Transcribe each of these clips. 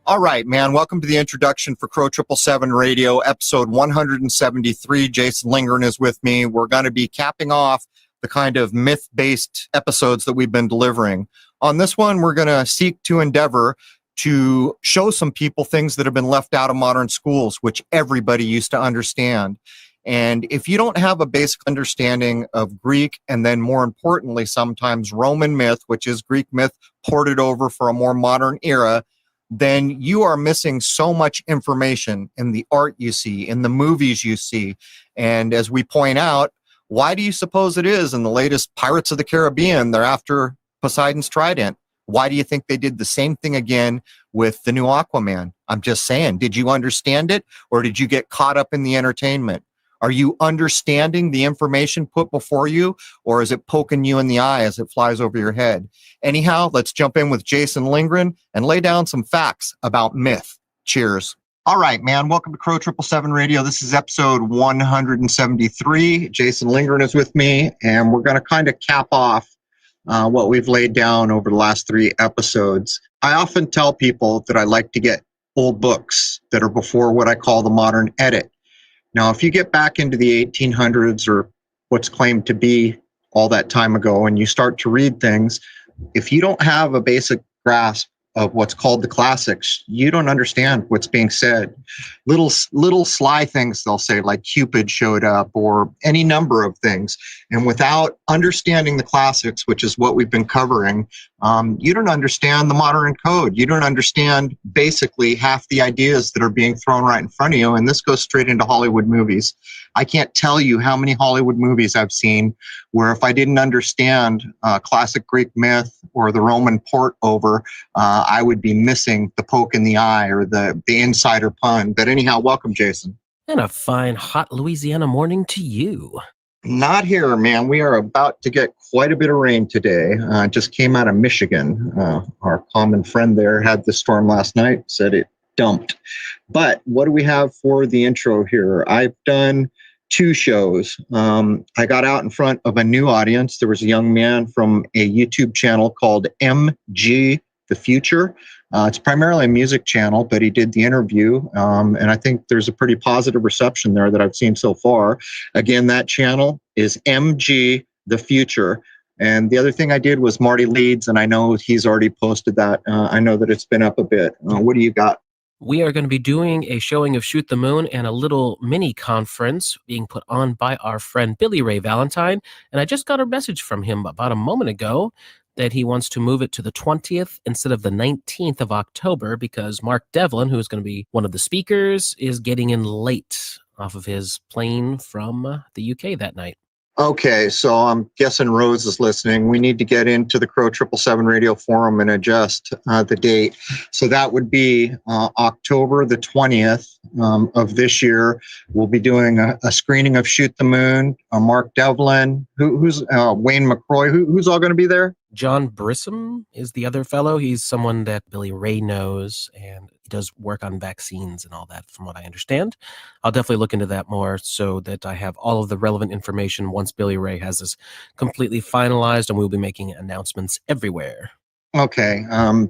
All right, man. Welcome to the introduction for Crow 777 Radio, episode 173. Jason Lingren is with me. We're going to be capping off the kind of myth-based episodes that we've been delivering. On this one, we're going to seek to endeavor to show some people things that have been left out of modern schools, which everybody used to understand. And if you don't have a basic understanding of Greek, and then more importantly, sometimes Roman myth, which is Greek myth ported over for a more modern era, then you are missing so much information in the art you see, in the movies you see. And as we point out, why do you suppose it is in the latest Pirates of the Caribbean, they're after Poseidon's trident? Why do you think they did the same thing again with the new Aquaman? I'm just saying, did you understand it, or did you get caught up in the entertainment? Are you understanding the information put before you, or is it poking you in the eye as it flies over your head? Anyhow, let's jump in with Jason Lingren and lay down some facts about myth. Cheers. All right, man. Welcome to Crow 777 Radio. This is episode 173. Jason Lingren is with me, and we're going to kind of cap off what we've laid down over the last 3 episodes. I often tell people that I like to get old books that are before what I call the modern edit. Now, if you get back into the 1800s or what's claimed to be all that time ago and you start to read things, if you don't have a basic grasp of what's called the classics, you don't understand what's being said. Little sly things they'll say, like Cupid showed up, or any number of things. And without understanding the classics, which is what we've been covering, you don't understand the modern code. You don't understand basically half the ideas that are being thrown right in front of you. And this goes straight into Hollywood movies. I can't tell you how many Hollywood movies I've seen where if I didn't understand classic Greek myth or the Roman port over, I would be missing the poke in the eye or the insider pun. But anyhow, welcome, Jason. And a fine, hot Louisiana morning to you. Not here, man. We are about to get quite a bit of rain today. Just came out of Michigan. Our common friend there had this storm last night, said it dumped. But what do we have for the intro here? I've done 2 shows. I got out in front of a new audience. There was a young man from a YouTube channel called MG The Future. It's primarily a music channel, but he did the interview, and I think there's a pretty positive reception there that I've seen so far. Again, that channel is MG The Future. And the other thing I did was Marty Leeds, and I know he's already posted that. I know that it's been up a bit. What do you got? We are going to be doing a showing of Shoot the Moon and a little mini conference being put on by our friend Billy Ray Valentine. And I just got a message from him about a moment ago that he wants to move it to the 20th instead of the 19th of October because Mark Devlin, who is going to be one of the speakers, is getting in late off of his plane from the UK that night. Okay, so I'm guessing Rose is listening. We need to get into the Crow 777 Radio Forum and adjust the date. So that would be October the 20th of this year. We'll be doing a screening of Shoot the Moon, Mark Devlin, who's Wayne McCroy. Who's all going to be there? John Brissom is the other fellow. He's someone that Billy Ray knows, and he does work on vaccines and all that, from what I understand. I'll definitely look into that more so that I have all of the relevant information once Billy Ray has this completely finalized, and we'll be making announcements everywhere. Okay,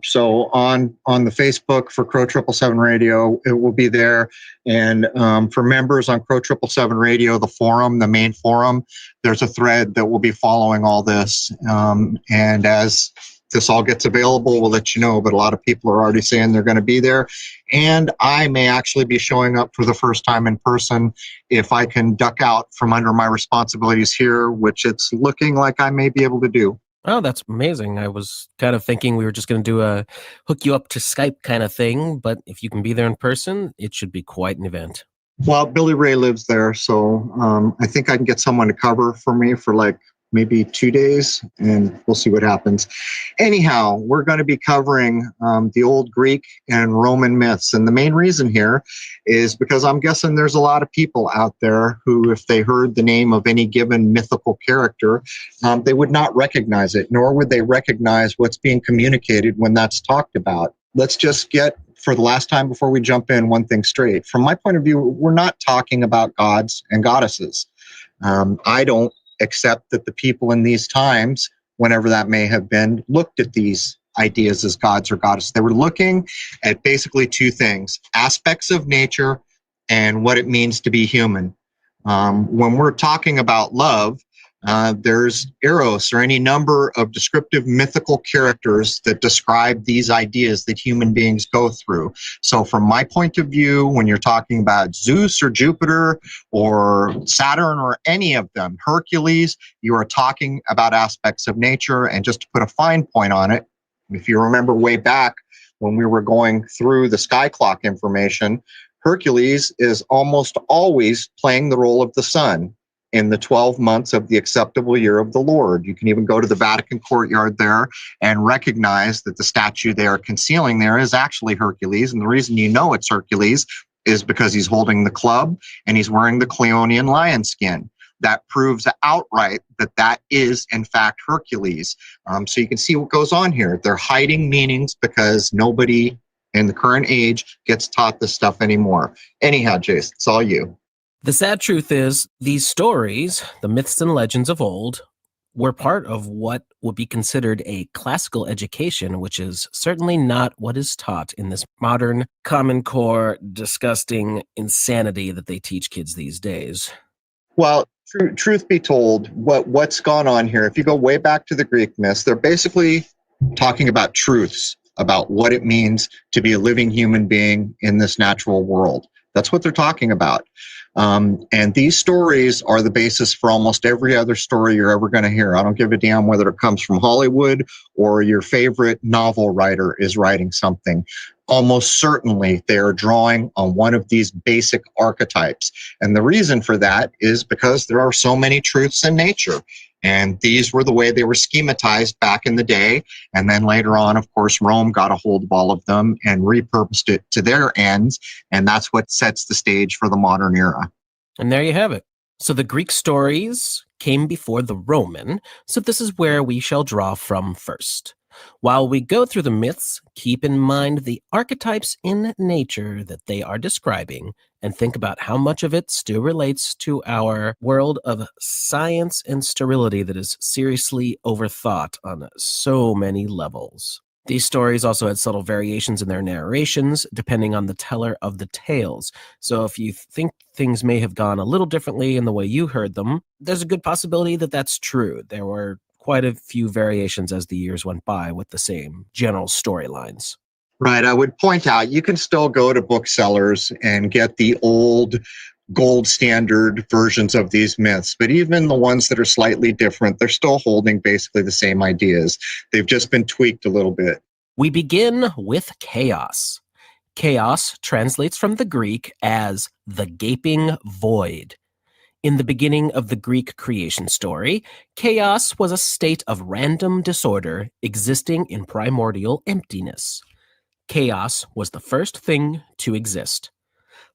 so on the Facebook for Crow 777 Radio, it will be there. And for members on Crow 777 Radio, the forum, the main forum, there's a thread that will be following all this. And as this all gets available, we'll let you know. But a lot of people are already saying they're going to be there. And I may actually be showing up for the first time in person if I can duck out from under my responsibilities here, which it's looking like I may be able to do. Oh, that's amazing. I was kind of thinking we were just going to do a hook you up to Skype kind of thing, but if you can be there in person, it should be quite an event. Well, Billy Ray lives there, so I think I can get someone to cover for me for like maybe 2 days, and we'll see what happens. Anyhow, we're going to be covering the old Greek and Roman myths. And the main reason here is because I'm guessing there's a lot of people out there who, if they heard the name of any given mythical character, they would not recognize it, nor would they recognize what's being communicated when that's talked about. Let's just get, for the last time before we jump in, one thing straight. From my point of view, we're not talking about gods and goddesses. I don't accept that the people in these times, whenever that may have been, looked at these ideas as gods or goddesses. They were looking at basically two things: aspects of nature and what it means to be human. When we're talking about love, there's eros or any number of descriptive mythical characters that describe these ideas that human beings go through. So from my point of view, when you're talking about Zeus or Jupiter or Saturn or any of them, Hercules, you are talking about aspects of nature. And just to put a fine point on it, if you remember way back when we were going through the skyclock information, Hercules is almost always playing the role of the sun in the 12 months of the acceptable year of the Lord. You can even go to the Vatican courtyard there and recognize that the statue they are concealing there is actually Hercules. And the reason you know it's Hercules is because he's holding the club and he's wearing the Cleonian lion skin. That proves outright that that is, in fact, Hercules. So you can see what goes on here. They're hiding meanings because nobody in the current age gets taught this stuff anymore. Anyhow, Jace, it's all you. The sad truth is, these stories, the myths and legends of old, were part of what would be considered a classical education, which is certainly not what is taught in this modern, Common Core, disgusting insanity that they teach kids these days. Well, truth be told, what's gone on here, if you go way back to the Greek myths, they're basically talking about truths, about what it means to be a living human being in this natural world. That's what they're talking about. And these stories are the basis for almost every other story you're ever going to hear. I don't give a damn whether it comes from Hollywood or your favorite novel writer is writing something. Almost certainly they are drawing on one of these basic archetypes. And the reason for that is because there are so many truths in nature. And these were the way they were schematized back in the day. And then later on, of course, Rome got a hold of all of them and repurposed it to their ends. And that's what sets the stage for the modern era. And there you have it. So the Greek stories came before the Roman. So this is where we shall draw from first. While we go through the myths, keep in mind the archetypes in nature that they are describing and think about how much of it still relates to our world of science and sterility that is seriously overthought on so many levels. These stories also had subtle variations in their narrations, depending on the teller of the tales. So if you think things may have gone a little differently in the way you heard them, there's a good possibility that that's true. There were quite a few variations as the years went by with the same general storylines. Right. I would point out you can still go to booksellers and get the old gold standard versions of these myths, but even the ones that are slightly different, they're still holding basically the same ideas. They've just been tweaked a little bit. We begin with chaos. Chaos translates from the Greek as the gaping void. In the beginning of the Greek creation story, chaos was a state of random disorder existing in primordial emptiness. Chaos was the first thing to exist.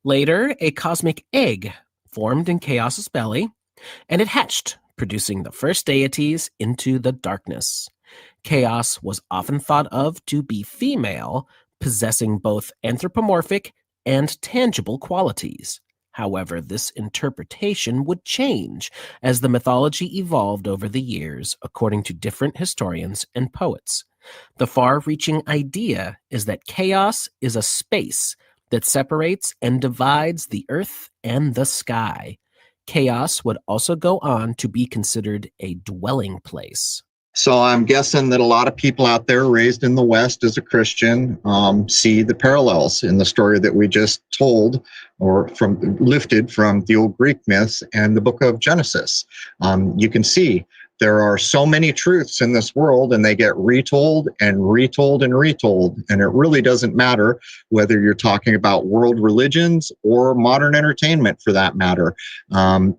Later, a cosmic egg formed in chaos's belly, and it hatched, producing the first deities into the darkness. Chaos was often thought of to be female, possessing both anthropomorphic and tangible qualities. However, this interpretation would change as the mythology evolved over the years, according to different historians and poets. The far-reaching idea is that chaos is a space that separates and divides the earth and the sky. Chaos would also go on to be considered a dwelling place. So I'm guessing that a lot of people out there raised in the West as a Christian see the parallels in the story that we just told or lifted from the old Greek myths and the book of Genesis. You can see there are so many truths in this world and they get retold and retold and retold. And it really doesn't matter whether you're talking about world religions or modern entertainment for that matter.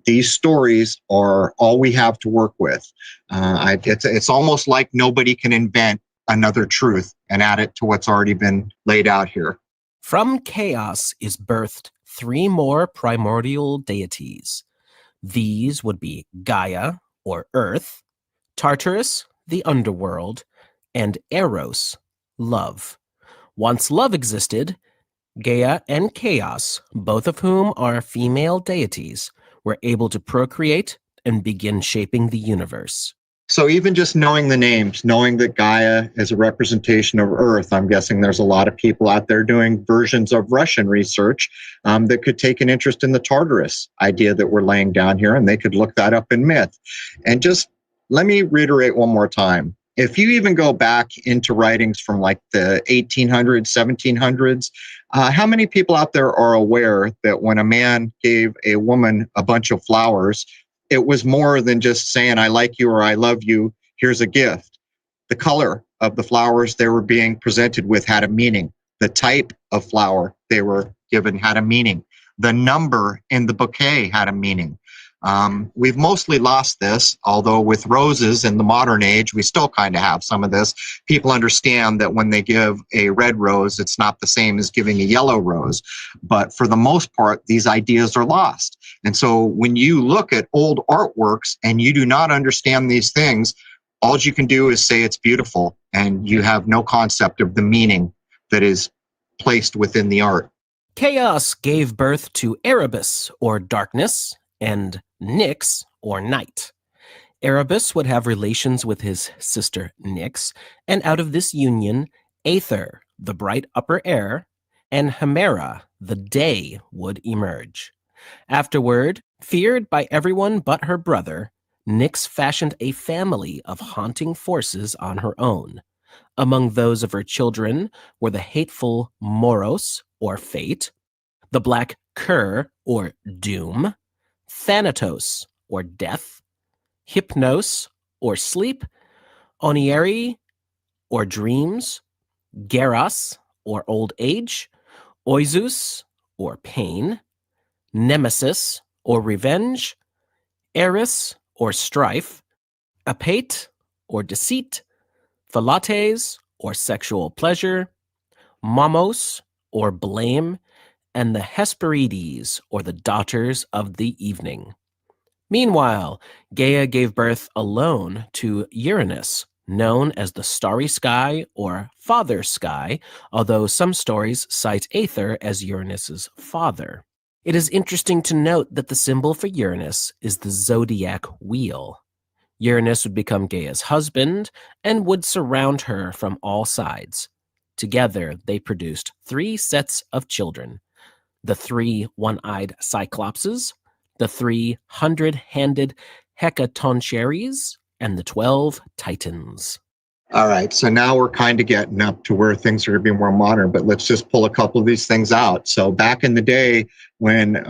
These stories are all we have to work with. It's almost like nobody can invent another truth and add it to what's already been laid out here. From chaos is birthed 3 more primordial deities. These would be Gaia, or Earth, Tartarus, the underworld, and Eros, love. Once love existed, Gaia and Chaos, both of whom are female deities, were able to procreate and begin shaping the universe. So even just knowing the names, knowing that Gaia is a representation of Earth, I'm guessing there's a lot of people out there doing versions of Russian research that could take an interest in the Tartarus idea that we're laying down here, and they could look that up in myth. And just let me reiterate one more time. If you even go back into writings from like the 1800s, 1700s, how many people out there are aware that when a man gave a woman a bunch of flowers, it was more than just saying, I like you or I love you, here's a gift. The color of the flowers they were being presented with had a meaning. The type of flower they were given had a meaning. The number in the bouquet had a meaning. We've mostly lost this, although with roses in the modern age, we still kind of have some of this. People understand that when they give a red rose, it's not the same as giving a yellow rose. But for the most part, these ideas are lost. And so when you look at old artworks and you do not understand these things, all you can do is say it's beautiful, and you have no concept of the meaning that is placed within the art. Chaos gave birth to Erebus, or darkness, and Nyx, or night. Erebus would have relations with his sister Nyx, and out of this union, Aether, the bright upper air, and Hemera, the day, would emerge. Afterward, feared by everyone but her brother, Nyx fashioned a family of haunting forces on her own. Among those of her children were the hateful Moros, or fate, the black Cur, or doom, Thanatos, or death, Hypnos, or sleep, Onieri, or dreams, Geras, or old age, Oizus, or pain, Nemesis, or revenge, Eris, or strife, Apate, or deceit, Philates, or sexual pleasure, Mamos, or blame, and the Hesperides, or the daughters of the evening. Meanwhile, Gaia gave birth alone to Uranus, known as the starry sky or father sky, although some stories cite Aether as Uranus's father. It is interesting to note that the symbol for Uranus is the zodiac wheel. Uranus would become Gaia's husband and would surround her from all sides. Together, they produced 3 sets of children: the 3 one-eyed Cyclopses, the 3 hundred-handed Hecatoncheires, and the 12 Titans. All right, so now we're kind of getting up to where things are going to be more modern, but let's just pull a couple of these things out. So back in the day when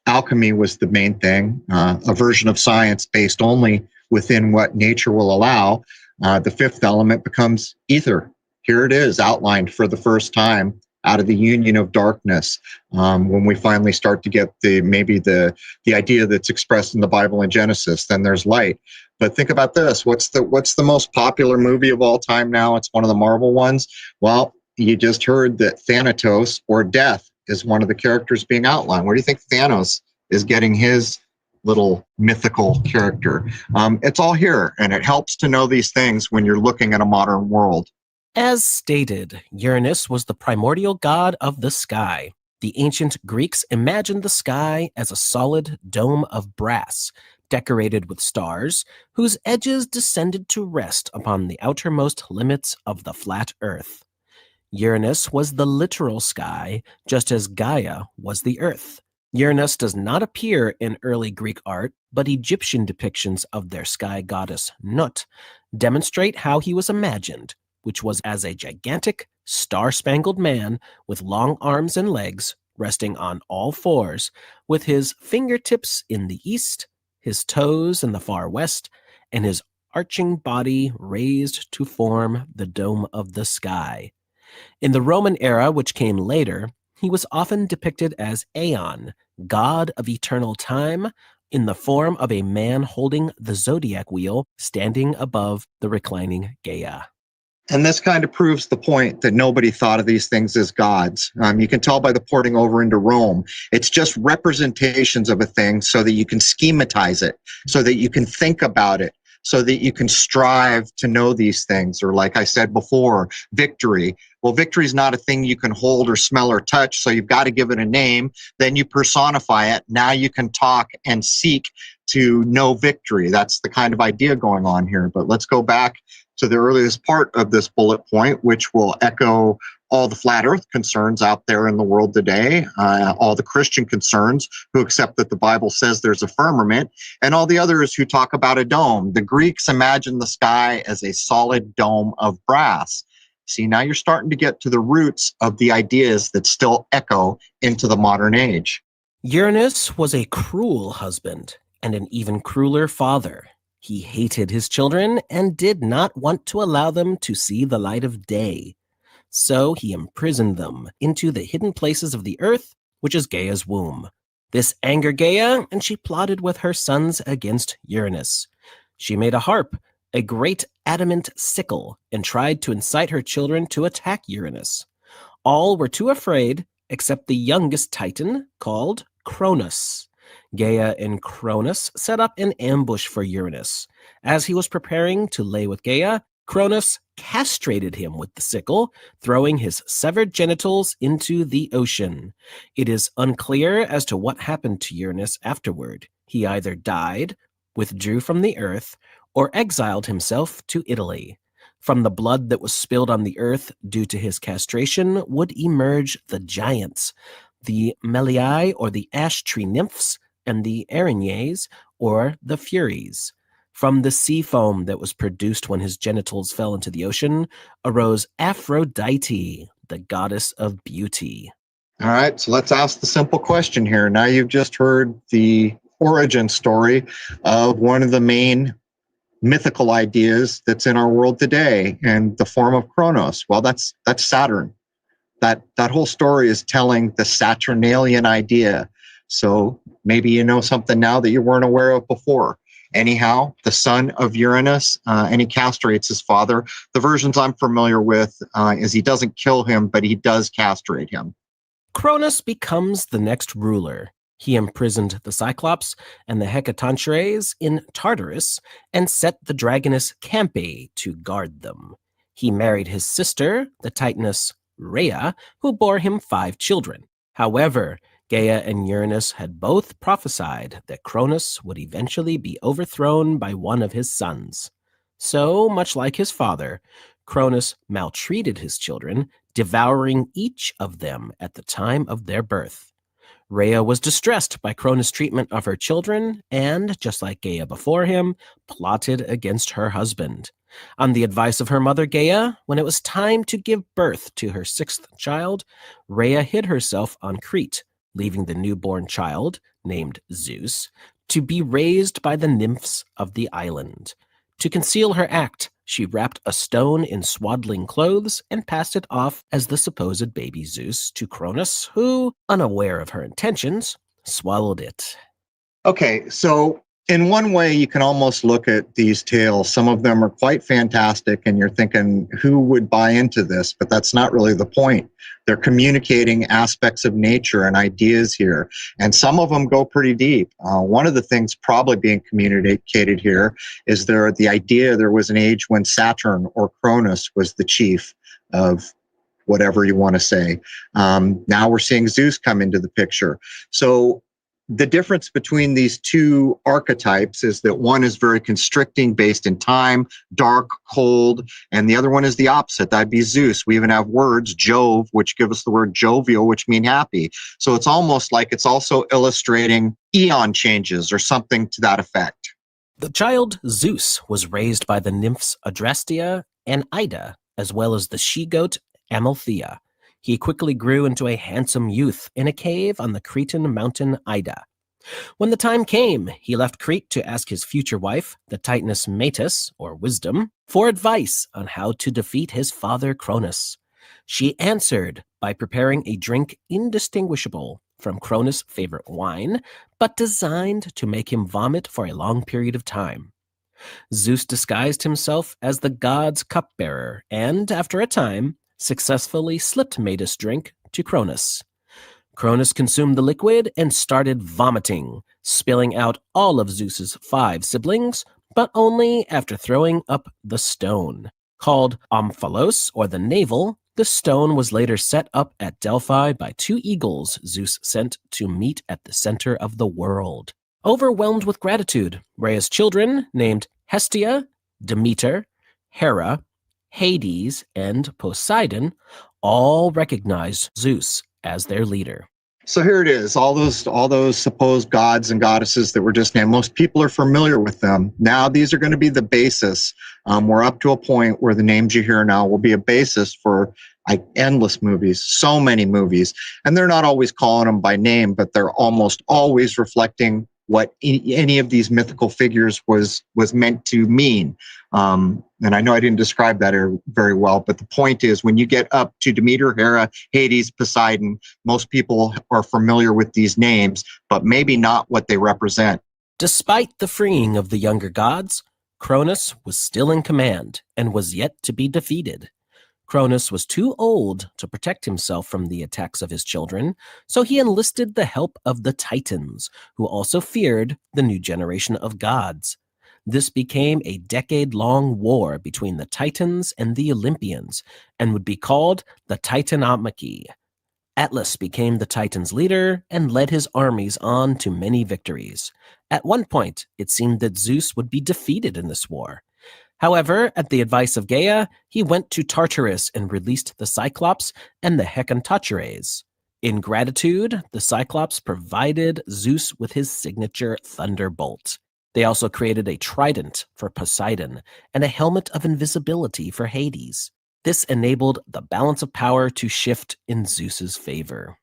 alchemy was the main thing, a version of science based only within what nature will allow, the 5th element becomes ether. Here it is outlined for the first time out of the union of darkness. When we finally start to get the idea that's expressed in the Bible in Genesis, then there's light. But think about this. What's the most popular movie of all time now? It's one of the Marvel ones. Well, you just heard that Thanatos, or death, is one of the characters being outlined. Where do you think Thanos is getting his little mythical character? It's all here, and it helps to know these things when you're looking at a modern world. As stated, Uranus was the primordial god of the sky. The ancient Greeks imagined the sky as a solid dome of brass, decorated with stars, whose edges descended to rest upon the outermost limits of the flat earth. Uranus was the literal sky, just as Gaia was the earth. Uranus does not appear in early Greek art, but Egyptian depictions of their sky goddess Nut demonstrate how he was imagined, which was as a gigantic, star-spangled man with long arms and legs, resting on all fours, with his fingertips in the east, his toes in the far west, and his arching body raised to form the dome of the sky. In the Roman era, which came later, he was often depicted as Aeon, god of eternal time, in the form of a man holding the zodiac wheel, standing above the reclining Gaia. And this kind of proves the point that nobody thought of these things as gods. You can tell by the porting over into Rome. It's just representations of a thing so that you can schematize it, so that you can think about it, so that you can strive to know these things. Or like I said before, victory. Well, victory is not a thing you can hold or smell or touch, so you've got to give it a name. Then you personify it. Now you can talk and seek to no victory. That's the kind of idea going on here. But let's go back to the earliest part of this bullet point, which will echo all the flat earth concerns out there in the world today, all the Christian concerns who accept that the Bible says there's a firmament, and all the others who talk about a dome. The Greeks imagined the sky as a solid dome of brass. See, now you're starting to get to the roots of the ideas that still echo into the modern age. Uranus was a cruel husband and an even crueler father. He hated his children and did not want to allow them to see the light of day. So he imprisoned them into the hidden places of the earth, which is Gaia's womb. This angered Gaia, and she plotted with her sons against Uranus. She made a harp, a great adamant sickle, and tried to incite her children to attack Uranus. All were too afraid, except the youngest Titan, called Cronus. Gaia and Cronus set up an ambush for Uranus. As he was preparing to lay with Gaia, Cronus castrated him with the sickle, throwing his severed genitals into the ocean. It is unclear as to what happened to Uranus afterward. He either died, withdrew from the earth, or exiled himself to Italy. From the blood that was spilled on the earth due to his castration would emerge the giants, the Meliae or the ash tree nymphs, and the Erinyes or the Furies. From the sea foam that was produced when his genitals fell into the ocean arose Aphrodite, the goddess of beauty. All right, so let's ask the simple question here. Now you've just heard the origin story of one of the main mythical ideas that's in our world today, and the form of Kronos. Well, that's Saturn. That whole story is telling the Saturnalian idea. So maybe you know something now that you weren't aware of before. Anyhow, the son of Uranus, and he castrates his father. The versions I'm familiar with is he doesn't kill him, but he does castrate him. Cronus becomes the next ruler. He imprisoned the Cyclops and the Hecatoncheires in Tartarus and set the dragoness Campe to guard them. He married his sister, the Titaness Rhea, who bore him 5 children. However, Gaia and Uranus had both prophesied that Cronus would eventually be overthrown by one of his sons. So, much like his father, Cronus maltreated his children, devouring each of them at the time of their birth. Rhea was distressed by Cronus' treatment of her children and, just like Gaia before him, plotted against her husband. On the advice of her mother Gaia, when it was time to give birth to her 6th child, Rhea hid herself on Crete, leaving the newborn child, named Zeus, to be raised by the nymphs of the island. To conceal her act, she wrapped a stone in swaddling clothes and passed it off as the supposed baby Zeus to Cronus, who, unaware of her intentions, swallowed it. Okay, so in one way, you can almost look at these tales. Some of them are quite fantastic, and you're thinking, who would buy into this? But that's not really the point. They're communicating aspects of nature and ideas here, and some of them go pretty deep. One of the things probably being communicated here is the idea there was an age when Saturn or Cronus was the chief of whatever you want to say. Now we're seeing Zeus come into the picture. So the difference between these two archetypes is that one is very constricting, based in time, dark, cold, and the other one is the opposite. That'd be Zeus. We even have words, Jove, which give us the word jovial, which mean happy. So it's almost like it's also illustrating eon changes or something to that effect. The child Zeus was raised by the nymphs Adrastea and Ida, as well as the she-goat Amalthea. He quickly grew into a handsome youth in a cave on the Cretan mountain Ida. When the time came, he left Crete to ask his future wife, the Titaness Metis, or Wisdom, for advice on how to defeat his father Cronus. She answered by preparing a drink indistinguishable from Cronus' favorite wine, but designed to make him vomit for a long period of time. Zeus disguised himself as the god's cupbearer, and, after a time, successfully slipped Metis' drink to Cronus. Cronus consumed the liquid and started vomiting, spilling out all of Zeus's 5 siblings, but only after throwing up the stone. Called Omphalos, or the navel, the stone was later set up at Delphi by 2 eagles Zeus sent to meet at the center of the world. Overwhelmed with gratitude, Rhea's children, named Hestia, Demeter, Hera, Hades, and Poseidon, all recognized Zeus as their leader. So here it is, all those supposed gods and goddesses that were just named. Most people are familiar with them. Now these are going to be the basis. We're up to a point where the names you hear now will be a basis for endless movies, so many movies. And they're not always calling them by name, but they're almost always reflecting what any of these mythical figures was meant to mean. And I know I didn't describe that very well, but the point is when you get up to Demeter, Hera, Hades, Poseidon, most people are familiar with these names, but maybe not what they represent. Despite the freeing of the younger gods, Cronus was still in command and was yet to be defeated. Cronus was too old to protect himself from the attacks of his children, so he enlisted the help of the Titans, who also feared the new generation of gods. This became a decade-long war between the Titans and the Olympians, and would be called the Titanomachy. Atlas became the Titans' leader and led his armies on to many victories. At one point, it seemed that Zeus would be defeated in this war. However, at the advice of Gaia, he went to Tartarus and released the Cyclops and the Hecatoncheires. In gratitude, the Cyclops provided Zeus with his signature thunderbolt. They also created a trident for Poseidon and a helmet of invisibility for Hades. This enabled the balance of power to shift in Zeus's favor.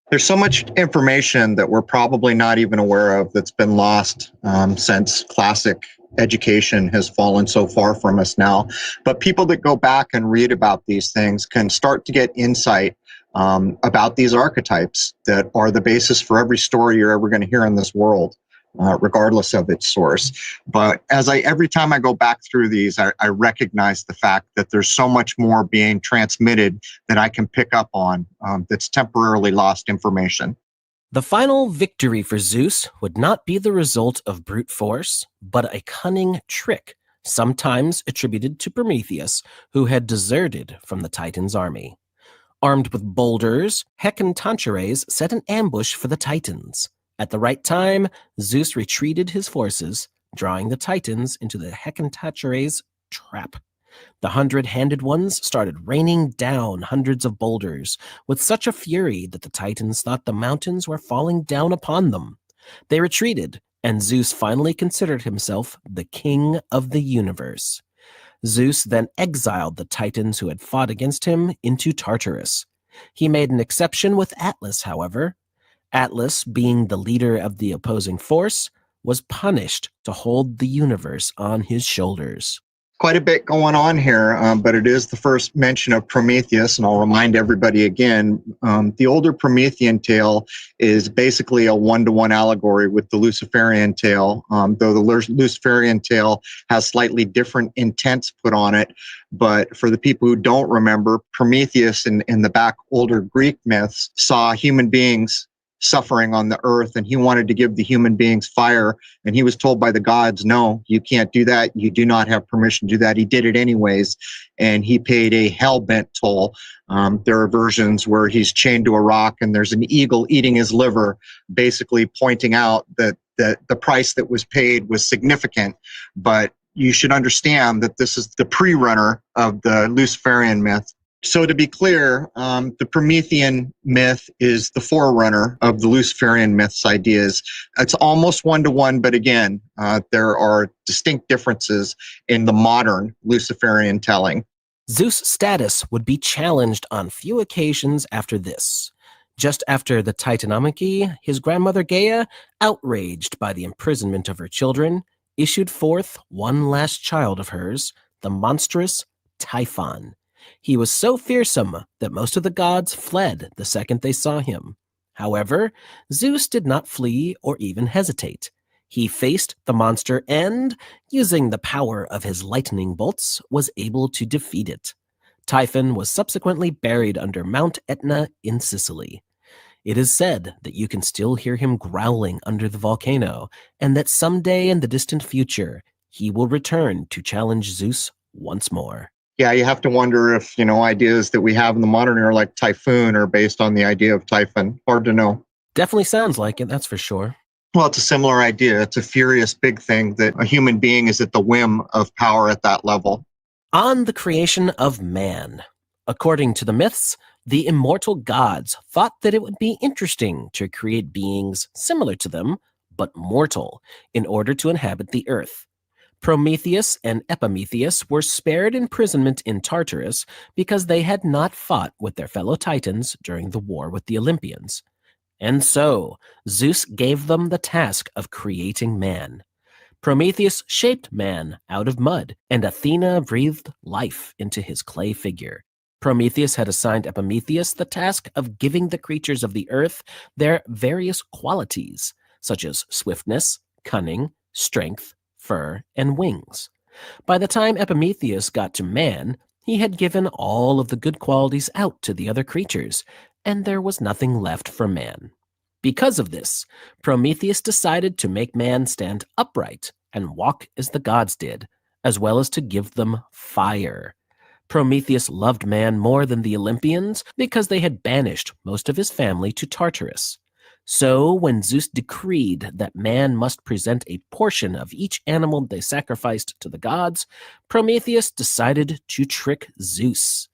There's so much information that we're probably not even aware of that's been lost since classic education has fallen so far from us now. But people that go back and read about these things can start to get insight about these archetypes that are the basis for every story you're ever going to hear in this world, regardless of its source. But every time I go back through these, I recognize the fact that there's so much more being transmitted that I can pick up on that's temporarily lost information. The final victory for Zeus would not be the result of brute force, but a cunning trick, sometimes attributed to Prometheus, who had deserted from the Titans' army. Armed with boulders, Hecatoncheires set an ambush for the Titans. At the right time, Zeus retreated his forces, drawing the Titans into the Hecatoncheires' trap. The 100-handed ones started raining down hundreds of boulders with such a fury that the Titans thought the mountains were falling down upon them. They retreated, and Zeus finally considered himself the king of the universe. Zeus then exiled the Titans who had fought against him into Tartarus. He made an exception with Atlas, however. Atlas, being the leader of the opposing force, was punished to hold the universe on his shoulders. Quite a bit going on here, but it is the first mention of Prometheus, and I'll remind everybody again, the older Promethean tale is basically a one-to-one allegory with the Luciferian tale, though the Luciferian tale has slightly different intents put on it. But for the people who don't remember, Prometheus in the back older Greek myths saw human beings suffering on the earth, and he wanted to give the human beings fire, and he was told by the gods, no, you can't do that, you do not have permission to do that. He did it anyways, and he paid a hell-bent toll. There are versions where he's chained to a rock and there's an eagle eating his liver, basically pointing out that the price that was paid was significant. But you should understand that this is the pre-runner of the Luciferian myth. So to be clear, the Promethean myth is the forerunner of the Luciferian myth's ideas. It's almost one-to-one, but again, there are distinct differences in the modern Luciferian telling. Zeus' status would be challenged on few occasions after this. Just after the Titanomachy, his grandmother Gaia, outraged by the imprisonment of her children, issued forth one last child of hers, the monstrous Typhon. He was so fearsome that most of the gods fled the second they saw him. However, Zeus did not flee or even hesitate. He faced the monster and, using the power of his lightning bolts, was able to defeat it. Typhon was subsequently buried under Mount Etna in Sicily. It is said that you can still hear him growling under the volcano, and that someday in the distant future, he will return to challenge Zeus once more. Yeah, you have to wonder if, ideas that we have in the modern era like typhoon are based on the idea of Typhon. Hard to know. Definitely sounds like it, that's for sure. Well, it's a similar idea. It's a furious big thing that a human being is at the whim of power at that level. On the creation of man. According to the myths, the immortal gods thought that it would be interesting to create beings similar to them, but mortal, in order to inhabit the earth. Prometheus and Epimetheus were spared imprisonment in Tartarus because they had not fought with their fellow Titans during the war with the Olympians. And so, Zeus gave them the task of creating man. Prometheus shaped man out of mud, and Athena breathed life into his clay figure. Prometheus had assigned Epimetheus the task of giving the creatures of the earth their various qualities, such as swiftness, cunning, strength, fur, and wings. By the time Epimetheus got to man, he had given all of the good qualities out to the other creatures, and there was nothing left for man. Because of this, Prometheus decided to make man stand upright and walk as the gods did, as well as to give them fire. Prometheus loved man more than the Olympians because they had banished most of his family to Tartarus. So, when Zeus decreed that man must present a portion of each animal they sacrificed to the gods, Prometheus decided to trick Zeus.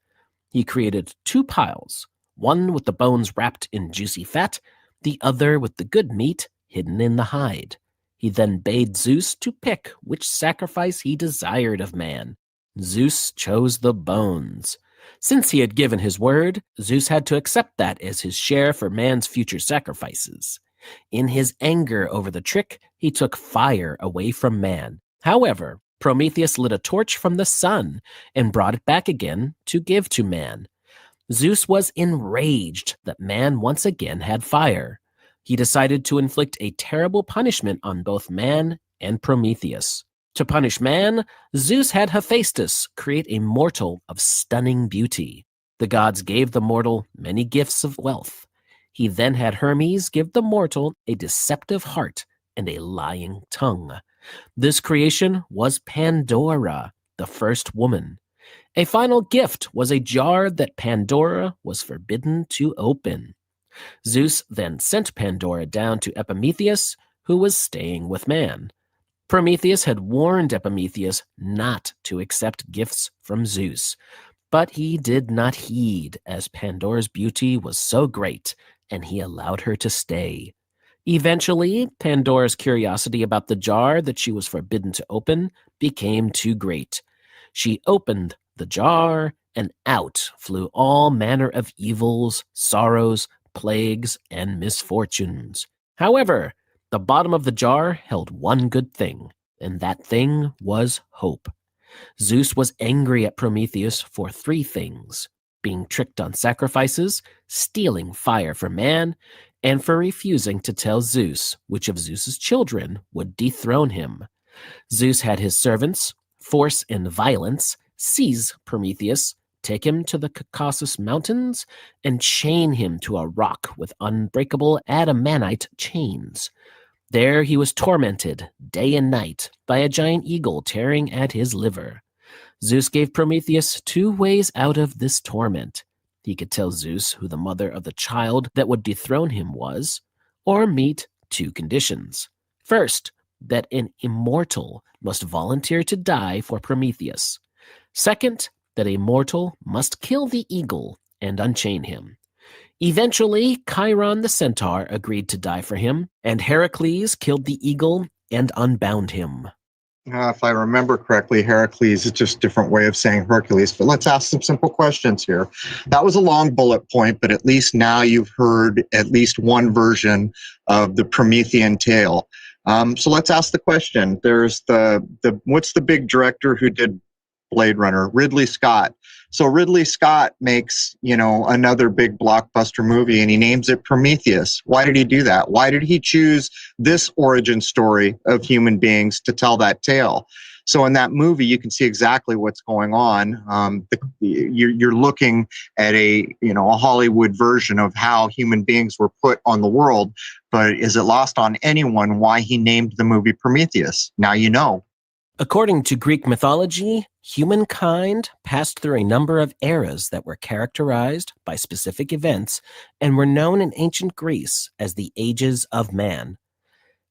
He created two piles, one with the bones wrapped in juicy fat, the other with the good meat hidden in the hide. He then bade Zeus to pick which sacrifice he desired of man. Zeus chose the bones. Since he had given his word, Zeus had to accept that as his share for man's future sacrifices. In his anger over the trick, he took fire away from man. However, Prometheus lit a torch from the sun and brought it back again to give to man. Zeus was enraged that man once again had fire. He decided to inflict a terrible punishment on both man and Prometheus. To punish man, Zeus had Hephaestus create a mortal of stunning beauty. The gods gave the mortal many gifts of wealth. He then had Hermes give the mortal a deceptive heart and a lying tongue. This creation was Pandora, the first woman. A final gift was a jar that Pandora was forbidden to open. Zeus then sent Pandora down to Epimetheus, who was staying with man. Prometheus had warned Epimetheus not to accept gifts from Zeus, but he did not heed, as Pandora's beauty was so great, and he allowed her to stay. Eventually, Pandora's curiosity about the jar that she was forbidden to open became too great. She opened the jar, and out flew all manner of evils, sorrows, plagues, and misfortunes. However, the bottom of the jar held one good thing, and that thing was hope. Zeus was angry at Prometheus for three things: being tricked on sacrifices, stealing fire from man, and for refusing to tell Zeus which of Zeus's children would dethrone him. Zeus had his servants, Force and Violence, seize Prometheus, take him to the Caucasus Mountains, and chain him to a rock with unbreakable adamantite chains. There he was tormented day and night by a giant eagle tearing at his liver. Zeus gave Prometheus two ways out of this torment. He could tell Zeus who the mother of the child that would dethrone him was, or meet two conditions. First, that an immortal must volunteer to die for Prometheus. Second, that a mortal must kill the eagle and unchain him. Eventually, Chiron the centaur agreed to die for him, and Hercules killed the eagle and unbound him. If I remember correctly, Hercules is just a different way of saying Hercules, but let's ask some simple questions here. That was a long bullet point, but at least now you've heard at least one version of the Promethean tale. So let's ask the question. There's what's the big director who did Blade Runner? Ridley Scott. So Ridley Scott makes, another big blockbuster movie, and he names it Prometheus. Why did he do that? Why did he choose this origin story of human beings to tell that tale? So in that movie, you can see exactly what's going on. You're looking at a Hollywood version of how human beings were put on the world, but is it lost on anyone why he named the movie Prometheus? Now you know. According to Greek mythology, humankind passed through a number of eras that were characterized by specific events and were known in ancient Greece as the ages of man.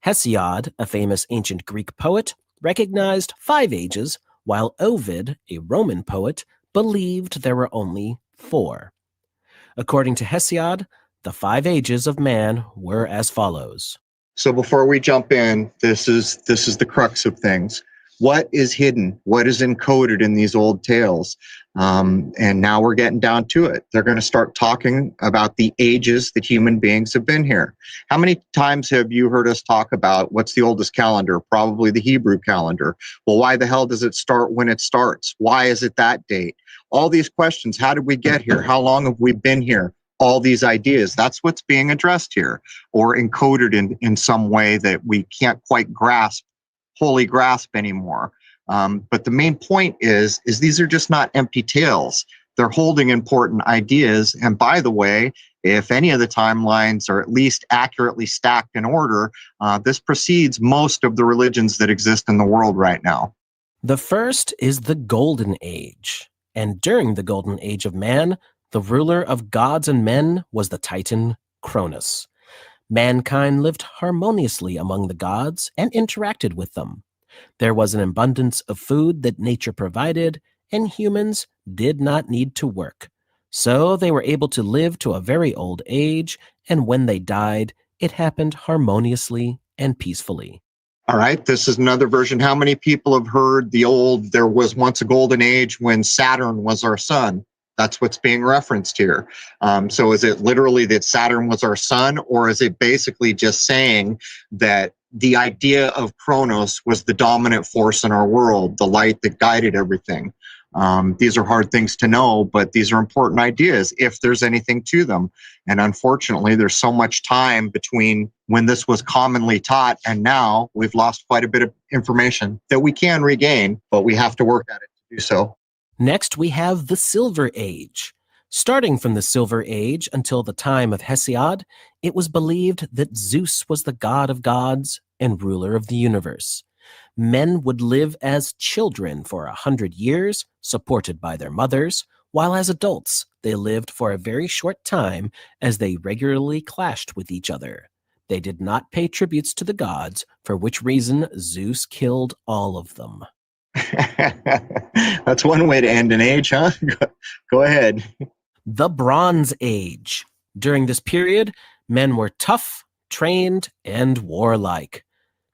Hesiod, a famous ancient Greek poet, recognized 5 ages, while Ovid, a Roman poet, believed there were only 4. According to Hesiod, the 5 ages of man were as follows. So before we jump in, this is the crux of things. What is hidden? What is encoded in these old tales? And now we're getting down to it. They're going to start talking about the ages that human beings have been here. How many times have you heard us talk about what's the oldest calendar? Probably the Hebrew calendar. Well, why the hell does it start when it starts? Why is it that date? All these questions. How did we get here? How long have we been here? All these ideas. That's what's being addressed here, or encoded in some way that we can't quite wholly grasp anymore. But the main point is these are just not empty tales. They're holding important ideas. And by the way, if any of the timelines are at least accurately stacked in order, this precedes most of the religions that exist in the world right now. The first is the Golden Age. And during the Golden Age of man, the ruler of gods and men was the Titan Cronus. Mankind lived harmoniously among the gods and interacted with them. There was an abundance of food that nature provided, and humans did not need to work. So they were able to live to a very old age, and when they died, it happened harmoniously and peacefully. All right, this is another version. How many people have heard there was once a golden age when Saturn was our sun? That's what's being referenced here. So is it literally that Saturn was our sun, or is it basically just saying that the idea of Kronos was the dominant force in our world, the light that guided everything? These are hard things to know, but these are important ideas if there's anything to them. And unfortunately, there's so much time between when this was commonly taught and now. We've lost quite a bit of information that we can regain, but we have to work at it to do so. Next, we have the Silver Age. Starting from the Silver Age until the time of Hesiod, it was believed that Zeus was the god of gods and ruler of the universe. Men would live as children for 100 years, supported by their mothers, while as adults, they lived for a very short time as they regularly clashed with each other. They did not pay tributes to the gods, for which reason Zeus killed all of them. That's one way to end an age, huh? Go ahead. The Bronze Age. During this period, men were tough, trained, and warlike.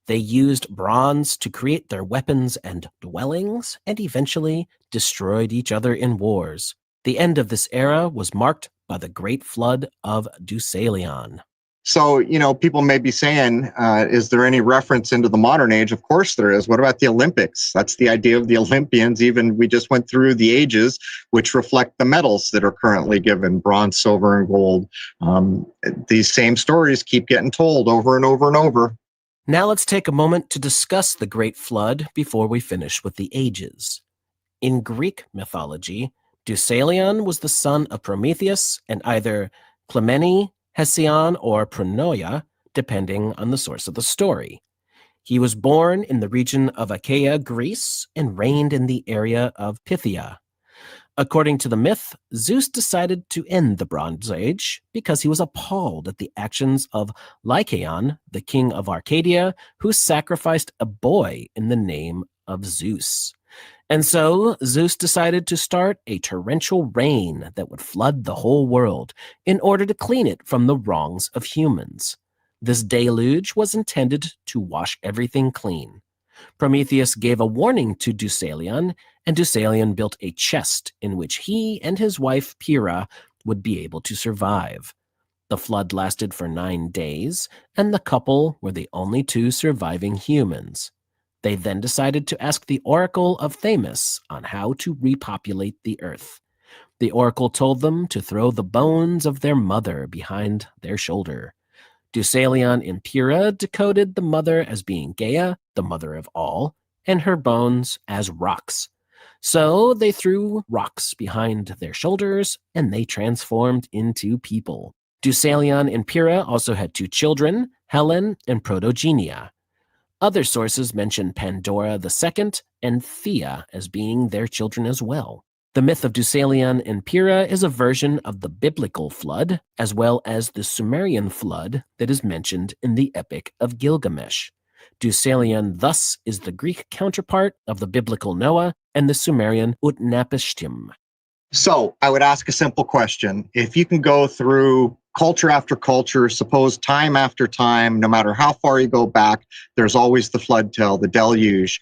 They used bronze to create their weapons and dwellings, and eventually destroyed each other in wars. The end of this era was marked by the Great Flood of Deucalion. So, people may be saying, is there any reference into the modern age? Of course there is. What about the Olympics? That's the idea of the Olympians. Even we just went through the ages, which reflect the medals that are currently given, bronze, silver, and gold. These same stories keep getting told over and over and over. Now let's take a moment to discuss the Great Flood before we finish with the ages. In Greek mythology, Deucalion was the son of Prometheus and either Clymene, Hesiod, or Pronoia, depending on the source of the story. He was born in the region of Achaia, Greece, and reigned in the area of Phthia. According to the myth, Zeus decided to end the Bronze Age because he was appalled at the actions of Lycaon, the king of Arcadia, who sacrificed a boy in the name of Zeus. And so Zeus decided to start a torrential rain that would flood the whole world in order to clean it from the wrongs of humans. This deluge was intended to wash everything clean. Prometheus gave a warning to Deucalion, and Deucalion built a chest in which he and his wife Pyrrha would be able to survive. The flood lasted for 9 days, and the couple were the only 2 surviving humans. They then decided to ask the Oracle of Themis on how to repopulate the earth. The oracle told them to throw the bones of their mother behind their shoulder. Deucalion and Pyrrha decoded the mother as being Gaia, the mother of all, and her bones as rocks. So they threw rocks behind their shoulders, and they transformed into people. Deucalion and Pyrrha also had 2 children, Helen and Protogenia. Other sources mention Pandora II and Thea as being their children as well. The myth of Deucalion and Pyrrha is a version of the biblical flood, as well as the Sumerian flood that is mentioned in the Epic of Gilgamesh. Deucalion thus is the Greek counterpart of the biblical Noah and the Sumerian Utnapishtim. So I would ask a simple question. If you can go through culture after culture, suppose time after time, no matter how far you go back, there's always the flood tale, the deluge.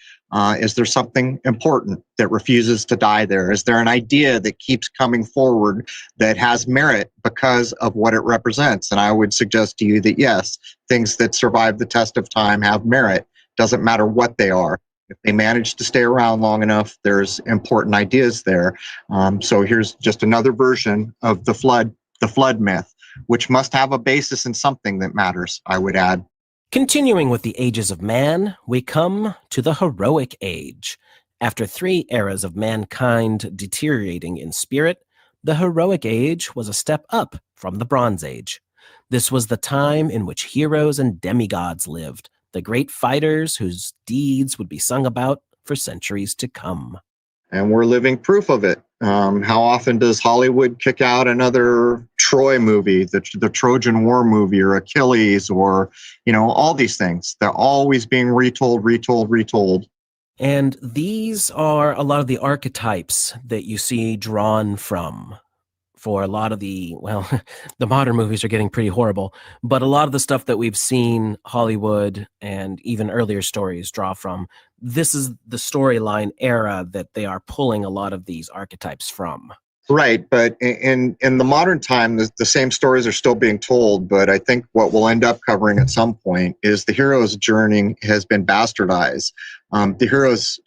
Is there something important that refuses to die there? Is there an idea that keeps coming forward that has merit because of what it represents? And I would suggest to you that yes, things that survive the test of time have merit. Doesn't matter what they are. If they manage to stay around long enough, there's important ideas there. So here's just another version of the flood myth, which must have a basis in something that matters, I would add. Continuing with the ages of man, we come to the heroic age. After 3 eras of mankind deteriorating in spirit, the heroic age was a step up from the Bronze Age. This was the time in which heroes and demigods lived, the great fighters whose deeds would be sung about for centuries to come. And we're living proof of it. How often does Hollywood kick out another Troy movie, the Trojan War movie, or Achilles, or, all these things? They're always being retold. And these are a lot of the archetypes that you see drawn from. For a lot of the modern movies are getting pretty horrible, but a lot of the stuff that we've seen Hollywood and even earlier stories draw from, this is the storyline era that they are pulling a lot of these archetypes from. Right, but in the modern time, the same stories are still being told, but I think what we'll end up covering at some point is the hero's journey has been bastardized. The heroes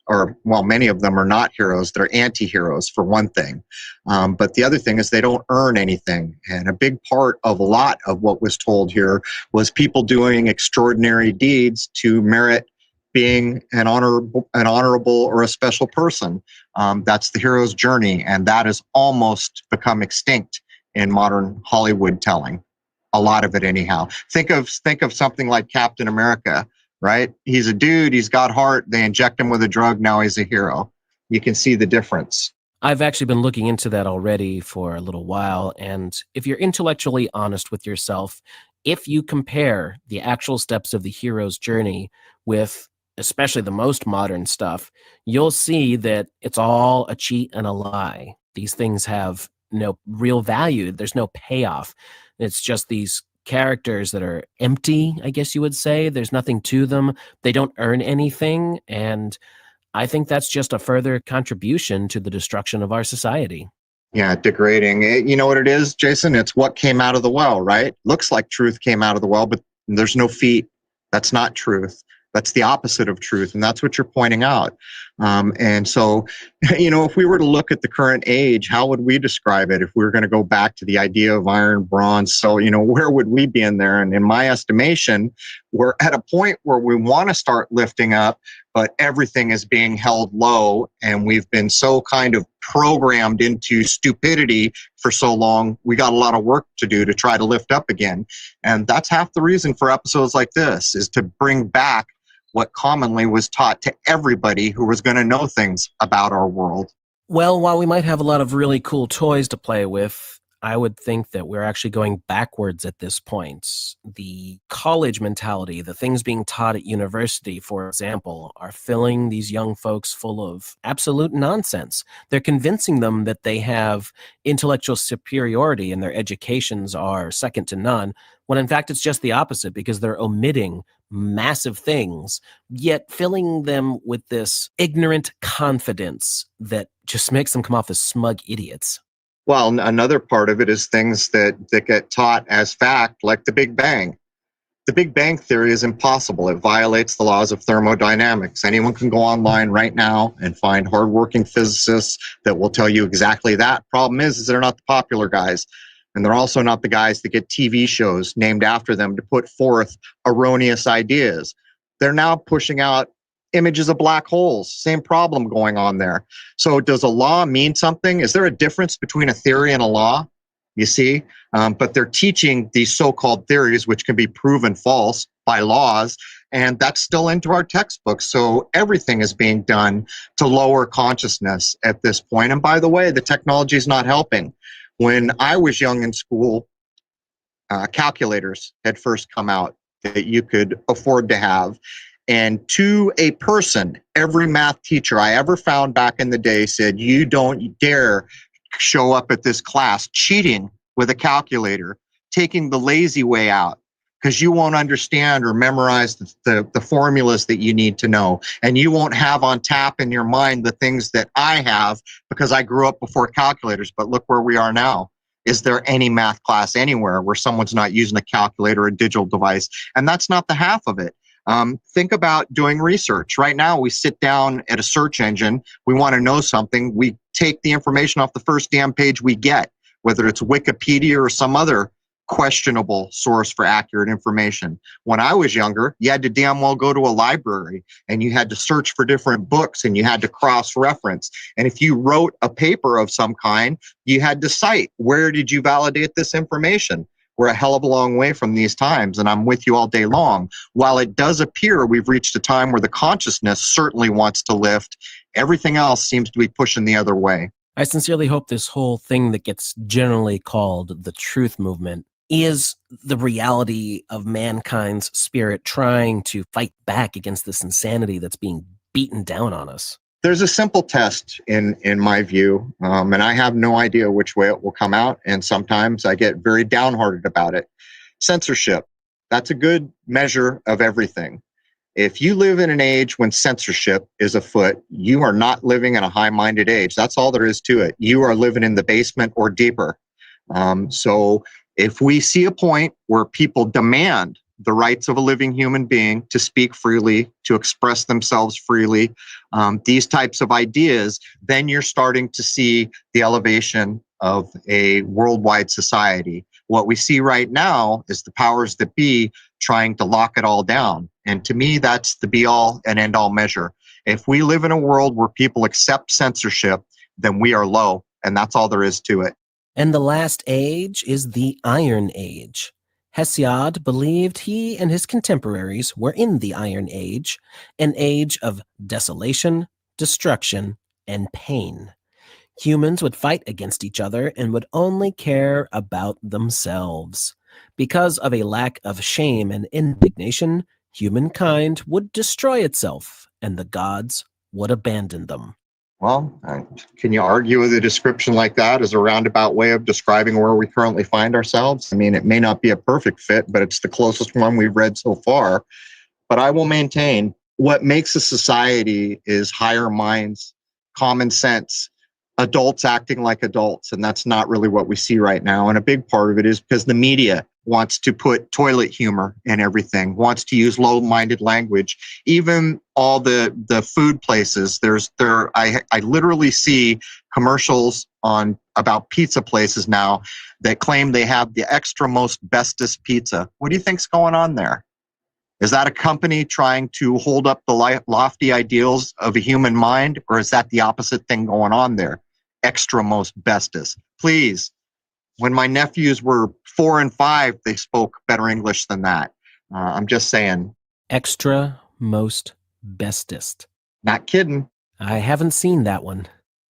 many of them are not heroes. They're anti-heroes, for one thing. But the other thing is they don't earn anything. And a big part of a lot of what was told here was people doing extraordinary deeds to merit being an honorable or a special person. That's the hero's journey, and that has almost become extinct in modern Hollywood telling. A lot of it, anyhow. Think of something like Captain America, right? He's a dude, he's got heart, they inject him with a drug, now he's a hero. You can see the difference. I've actually been looking into that already for a little while, and if you're intellectually honest with yourself, if you compare the actual steps of the hero's journey with especially the most modern stuff, you'll see that it's all a cheat and a lie. These things have no real value. There's no payoff. It's just these characters that are empty, I guess you would say. There's nothing to them. They don't earn anything. And I think that's just a further contribution to the destruction of our society. Yeah, degrading. You know what it is, Jason? It's what came out of the well, right? Looks like truth came out of the well, but there's no feet. That's not truth. That's the opposite of truth, and that's what you're pointing out. And so, if we were to look at the current age, how would we describe it if we were going to go back to the idea of iron, bronze? So, where would we be in there? And in my estimation, we're at a point where we want to start lifting up, but everything is being held low, and we've been so kind of programmed into stupidity for so long, we got a lot of work to do to try to lift up again. And that's half the reason for episodes like this, is to bring back what commonly was taught to everybody who was going to know things about our world. Well, while we might have a lot of really cool toys to play with, I would think that we're actually going backwards at this point. The college mentality, the things being taught at university, for example, are filling these young folks full of absolute nonsense. They're convincing them that they have intellectual superiority and their educations are second to none, when in fact it's just the opposite, because they're omitting massive things, yet filling them with this ignorant confidence that just makes them come off as smug idiots. Well, another part of it is things that get taught as fact, like the Big Bang. The Big Bang theory is impossible. It violates the laws of thermodynamics. Anyone can go online right now and find hardworking physicists that will tell you exactly that. Problem is they're not the popular guys. And they're also not the guys that get TV shows named after them to put forth erroneous ideas. They're now pushing out images of black holes. Same problem going on there. So does a law mean something? Is there a difference between a theory and a law? You see? But they're teaching these so-called theories, which can be proven false by laws, And that's still into our textbooks. So everything is being done to lower consciousness at this point. And by the way, the technology is not helping. When I was young in school, calculators had first come out that you could afford to have. And to a person, every math teacher I ever found back in the day said, you don't dare show up at this class cheating with a calculator, taking the lazy way out, because you won't understand or memorize the formulas that you need to know. And you won't have on tap in your mind the things that I have because I grew up before calculators. But look where we are now. Is there any math class anywhere where someone's not using a calculator or a digital device? And that's not the half of it. Think about doing research. Right now, we sit down at a search engine. We want to know something. We take the information off the first damn page we get, whether it's Wikipedia or some other questionable source for accurate information. When I was younger, you had to damn well go to a library and you had to search for different books and you had to cross-reference. And if you wrote a paper of some kind, you had to cite, where did you validate this information? We're a hell of a long way from these times, and I'm with you all day long. While it does appear we've reached a time where the consciousness certainly wants to lift, everything else seems to be pushing the other way. I sincerely hope this whole thing that gets generally called the truth movement is the reality of mankind's spirit trying to fight back against this insanity that's being beaten down on us. There's a simple test in my view, and I have no idea which way it will come out, and sometimes I get very downhearted about it. Censorship. That's a good measure of everything. If you live in an age when censorship is afoot, you are not living in a high-minded age. That's all there is to it. You are living in the basement or deeper. So if we see a point where people demand the rights of a living human being to speak freely, to express themselves freely, these types of ideas, then you're starting to see the elevation of a worldwide society. What we see right now is the powers that be trying to lock it all down. And to me, that's the be-all and end-all measure. If we live in a world where people accept censorship, then we are low, and that's all there is to it. And the last age is the Iron Age. Hesiod believed he and his contemporaries were in the Iron Age, an age of desolation, destruction, and pain. Humans would fight against each other and would only care about themselves. Because of a lack of shame and indignation, humankind would destroy itself, and the gods would abandon them. Well, can you argue with a description like that as a roundabout way of describing where we currently find ourselves? I mean, it may not be a perfect fit, but it's the closest one we've read so far. But I will maintain what makes a society is higher minds, common sense, adults acting like adults. And that's not really what we see right now. And a big part of it is because the media wants to put toilet humor in everything, wants to use low-minded language. Even all the food places, I literally see commercials on about pizza places now that claim they have the extra most bestest pizza. What do you think's going on there? Is that a company trying to hold up the lofty ideals of a human mind, or is that the opposite thing going on there? Extra most bestest. Please. When my nephews were 4 and 5, they spoke better English than that. I'm just saying. Extra most bestest. Not kidding. I haven't seen that one.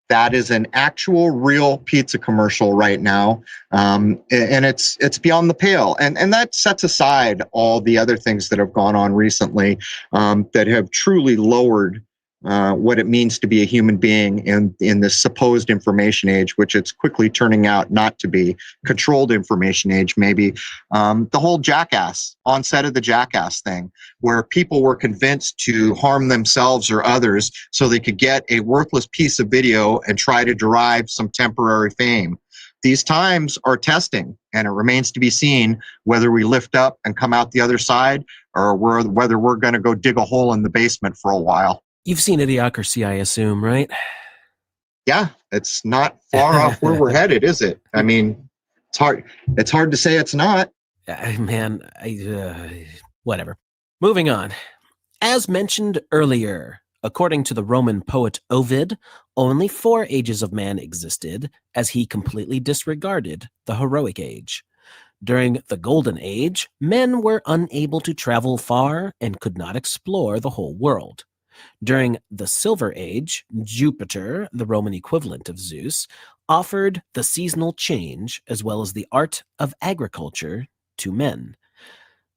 That is an actual real pizza commercial right now. And it's beyond the pale. And that sets aside all the other things that have gone on recently that have truly lowered what it means to be a human being in this supposed information age, which it's quickly turning out not to be. Controlled information age, maybe. The whole Jackass, onset of the Jackass thing, where people were convinced to harm themselves or others so they could get a worthless piece of video and try to derive some temporary fame. These times are testing, and it remains to be seen whether we lift up and come out the other side or whether we're going to go dig a hole in the basement for a while. You've seen Idiocracy, I assume, right? Yeah, it's not far off where we're headed, is it? I mean, it's hard to say it's not. Whatever. Moving on. As mentioned earlier, according to the Roman poet Ovid, only 4 ages of man existed, as he completely disregarded the heroic age. During the Golden Age, men were unable to travel far and could not explore the whole world. During the Silver Age, Jupiter, the Roman equivalent of Zeus, offered the seasonal change as well as the art of agriculture to men.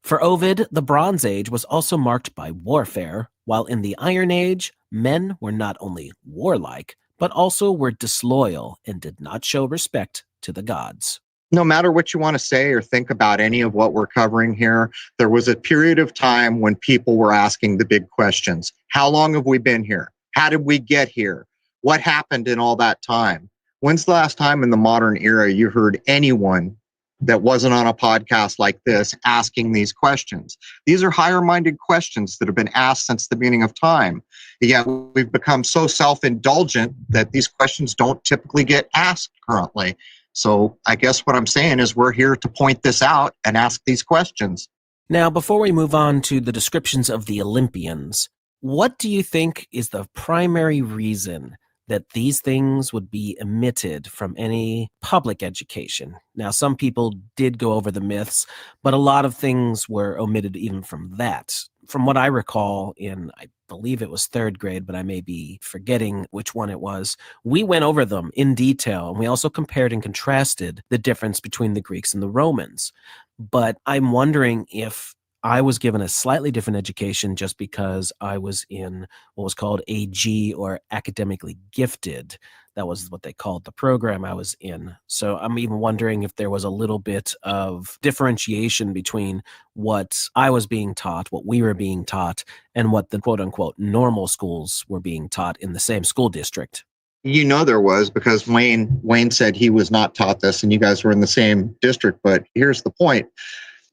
For Ovid, the Bronze Age was also marked by warfare, while in the Iron Age, men were not only warlike, but also were disloyal and did not show respect to the gods. No matter what you want to say or think about any of what we're covering here, there was a period of time when people were asking the big questions. How long have we been here? How did we get here? What happened in all that time? When's the last time in the modern era you heard anyone that wasn't on a podcast like this asking these questions? These are higher-minded questions that have been asked since the beginning of time. Yet we've become so self-indulgent that these questions don't typically get asked currently. So I guess what I'm saying is we're here to point this out and ask these questions. Now, before we move on to the descriptions of the Olympians, what do you think is the primary reason that these things would be omitted from any public education? Now, some people did go over the myths, but a lot of things were omitted even from that. From what I recall I believe it was third grade, but I may be forgetting which one it was, we went over them in detail, and we also compared and contrasted the difference between the Greeks and the Romans. But I'm wondering if I was given a slightly different education just because I was in what was called AG, or academically gifted. That was what they called the program I was in. So I'm even wondering if there was a little bit of differentiation between what I was being taught, what we were being taught, and what the quote unquote normal schools were being taught in the same school district. You know there was, because Wayne said he was not taught this and you guys were in the same district. But here's the point.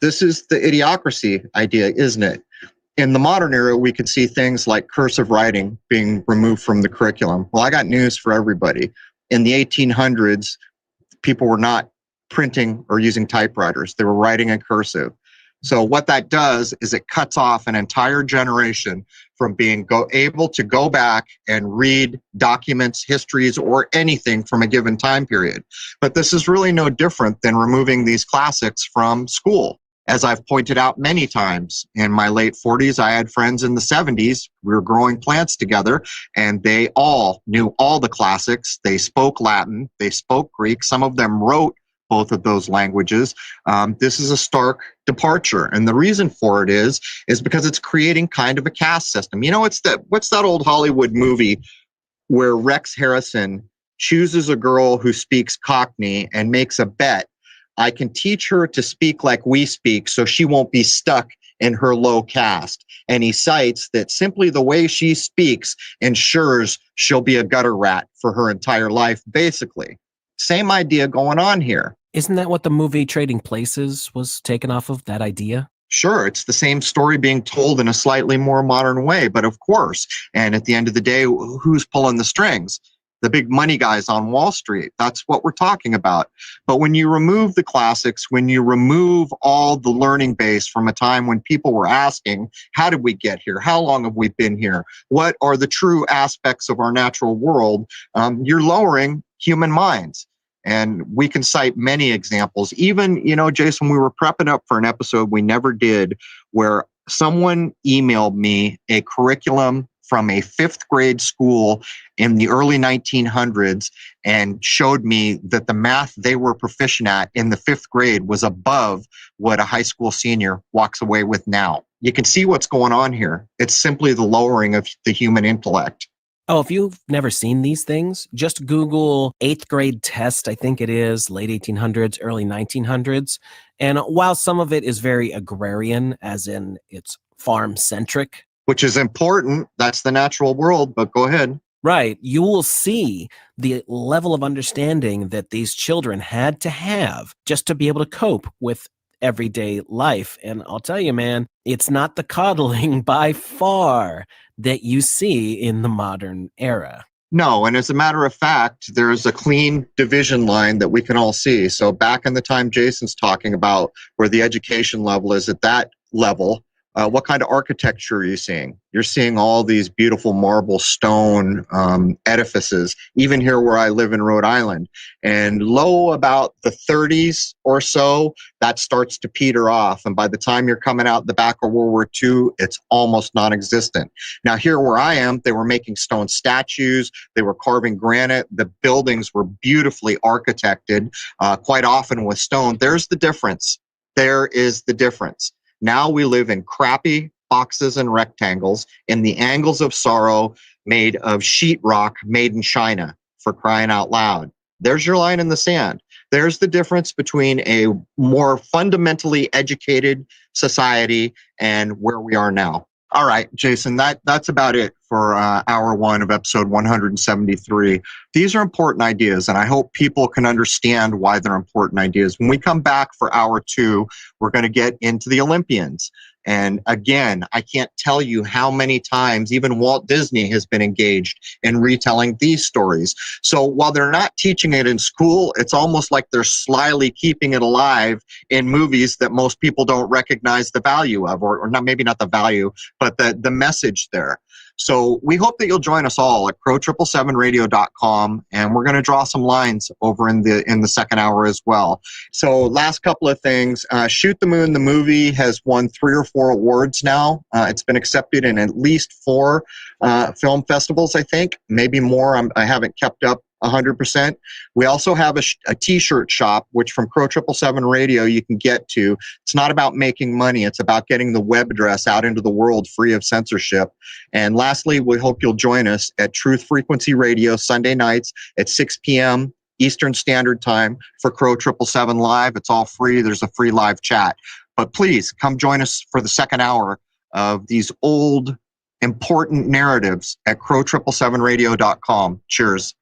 This is the idiocracy idea, isn't it? In the modern era, we could see things like cursive writing being removed from the curriculum. Well, I got news for everybody. In the 1800s, people were not printing or using typewriters. They were writing in cursive. So what that does is it cuts off an entire generation from being able to go back and read documents, histories, or anything from a given time period. But this is really no different than removing these classics from school. As I've pointed out many times, in my late 40s, I had friends in the 70s. We were growing plants together, and they all knew all the classics. They spoke Latin. They spoke Greek. Some of them wrote both of those languages. This is a stark departure. And the reason for it is because it's creating kind of a caste system. You know, what's that old Hollywood movie where Rex Harrison chooses a girl who speaks Cockney and makes a bet? I can teach her to speak like we speak so she won't be stuck in her low caste. And he cites that simply the way she speaks ensures she'll be a gutter rat for her entire life, basically. Same idea going on here. Isn't that what the movie Trading Places was taken off of, that idea? Sure, it's the same story being told in a slightly more modern way, but of course. And at the end of the day, who's pulling the strings? The big money guys on Wall Street. That's what we're talking about. But when you remove the classics, when you remove all the learning base from a time when people were asking, how did we get here? How long have we been here? What are the true aspects of our natural world? You're lowering human minds. And we can cite many examples. Even, Jason, we were prepping up for an episode we never did, where someone emailed me a curriculum from a fifth grade school in the early 1900s and showed me that the math they were proficient at in the fifth grade was above what a high school senior walks away with now. You can see what's going on here. It's simply the lowering of the human intellect. Oh, if you've never seen these things, just Google 8th grade test, I think it is, late 1800s, early 1900s. And while some of it is very agrarian, as in it's farm-centric, which is important. That's the natural world, but go ahead. Right. You will see the level of understanding that these children had to have just to be able to cope with everyday life. And I'll tell you, man, it's not the coddling by far that you see in the modern era. No, and as a matter of fact, there's a clean division line that we can all see. So back in the time Jason's talking about, where the education level is at that level, What kind of architecture are you seeing? You're seeing all these beautiful marble stone edifices, even here where I live in Rhode Island. And low about the 30s or so, that starts to peter off. And by the time you're coming out the back of World War II, it's almost non-existent. Now, here where I am, they were making stone statues. They were carving granite. The buildings were beautifully architected, quite often with stone. There's the difference. There is the difference. Now we live in crappy boxes and rectangles in the angles of sorrow made of sheetrock made in China, for crying out loud. There's your line in the sand. There's the difference between a more fundamentally educated society and where we are now. All right, Jason, that's about it for hour one of episode 173. These are important ideas, and I hope people can understand why they're important ideas. When we come back for hour two, we're going to get into the Olympians. And again, I can't tell you how many times even Walt Disney has been engaged in retelling these stories. So while they're not teaching it in school, it's almost like they're slyly keeping it alive in movies that most people don't recognize the value of, or not, maybe not the value, but the message there. So we hope that you'll join us all at crow777radio.com, and we're going to draw some lines over in the second hour as well. So last couple of things. Shoot the Moon, the movie, has won 3 or 4 awards now. It's been accepted in at least 4 film festivals, I think, maybe more. I haven't kept up 100%. We also have a t-shirt shop, which from Crow 777 Radio you can get to. It's not about making money. It's about getting the web address out into the world free of censorship. And lastly, we hope you'll join us at Truth Frequency Radio Sunday nights at 6 p.m. Eastern Standard Time for Crow 777 Live. It's all free. There's a free live chat. But please come join us for the second hour of these old, important narratives at crow777radio.com. Cheers.